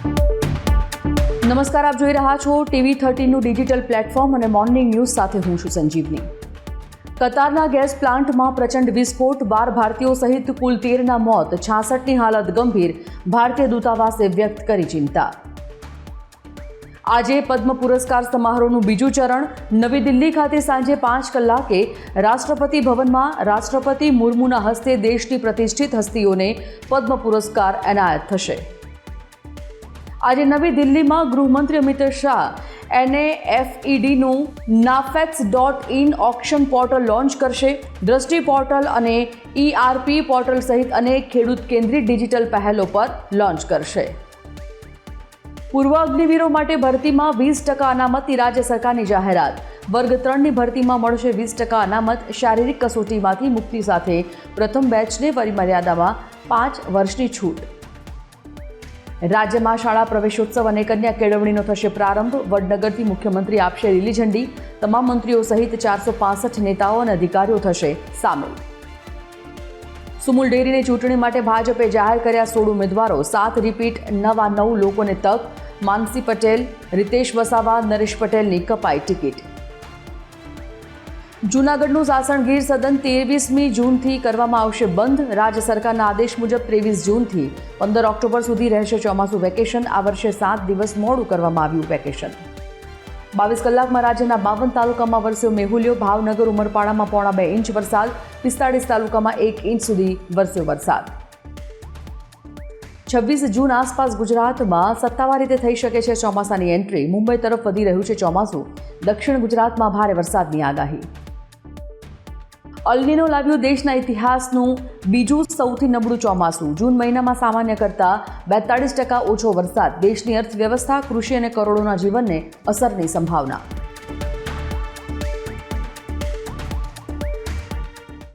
નમસ્કાર, આપ જોઈ રહ્યા છો TV13નું ડિજિટલ પ્લેટફોર્મ અને મોર્નિંગ ન્યૂઝ સાથે હું છું સંજીવની। કતારના ગેસ પ્લાન્ટમાં પ્રચંડ વિસ્ફોટ, 12 ભારતીયો સહિત કુલ 13ના મોત, 66ની હાલત ગંભીર, ભારતીય દૂતાવાસે વ્યક્ત કરી ચિંતા। આજે પદ્મ પુરસ્કાર સમારોહનું બીજું ચરણ નવી દિલ્હી ખાતે સાંજે 5 કલાકે રાષ્ટ્રપતિ ભવનમાં રાષ્ટ્રપતિ મુર્મુના હસ્તે દેશની પ્રતિષ્ઠિત હસ્તીઓને પદ્મ પુરસ્કાર એનાયત થશે। આજે નવી દિલ્હીમાં ગૃહમંત્રી અમિત શાહ NAFEDનું NAFEX.in ઓક્શન પોર્ટલ લોન્ચ કરશે। દ્રષ્ટિ પોર્ટલ અને ERP પોર્ટલ સહિત અનેક ખેડૂત કેન્દ્રિત ડિજિટલ પહેલો પર લોન્ચ કરશે। પૂર્વ અગ્નિવીરો માટે ભરતીમાં 20% અનામતની રાજ્ય સરકારની જાહેરાત। વર્ગ 3ની ભરતીમાં મળશે 20% અનામત। શારીરિક કસોટીમાંથી મુક્તિ સાથે પ્રથમ બેચને વયમર્યાદામાં 5 વર્ષની છૂટ। રાજ્યમાં શાળા પ્રવેશોત્સવ અને કન્યા કેળવણીનો થશે પ્રારંભ। વડનગરથી મુખ્યમંત્રી આપશે લીલી ઝંડી। તમામ મંત્રીઓ સહિત 465 નેતાઓ અને અધિકારીઓ થશે સામેલ। સુમુલ ડેરીની ચૂંટણી માટે ભાજપે જાહેર કર્યા 16 ઉમેદવારો, 7 રિપીટ, નવા 9 લોકોને તક। માનસી પટેલ, રીતેશ વસાવા, નરેશ પટેલની કપાઈ ટિકિટ। જૂનાગઢનું સાસણ ગીર સદન 23મી જૂનથી કરવામાં આવશે બંધ। રાજ્ય સરકારના આદેશ મુજબ 23 જૂનથી 15 ઓક્ટોબર સુધી રહેશે ચોમાસું વેકેશન। આ વર્ષે 7 દિવસ મોડું કરવામાં આવ્યું વેકેશન। 22 કલાકમાં રાજ્યના 52 તાલુકામાં વરસ્યો મેહુલિયો। ભાવનગર, ઉમરપાડામાં 1.5 ઇંચ વરસાદ, 45 તાલુકામાં 1 ઇંચ સુધી વરસ્યો વરસાદ। 26 જૂન આસપાસ ગુજરાતમાં સત્તાવાર રીતે થઈ શકે છે ચોમાસાની એન્ટ્રી। મુંબઈ તરફ વધી રહ્યું છે ચોમાસું, દક્ષિણ ગુજરાતમાં ભારે વરસાદની આગાહી। અલ્નીનો લાવ્યું દેશના ઇતિહાસનું બીજું સૌથી નબળું ચોમાસું। જૂન મહિનામાં સામાન્ય કરતાં 42% ઓછો વરસાદ। દેશની અર્થવ્યવસ્થા, કૃષિ અને કરોડોના જીવનને અસરની સંભાવના।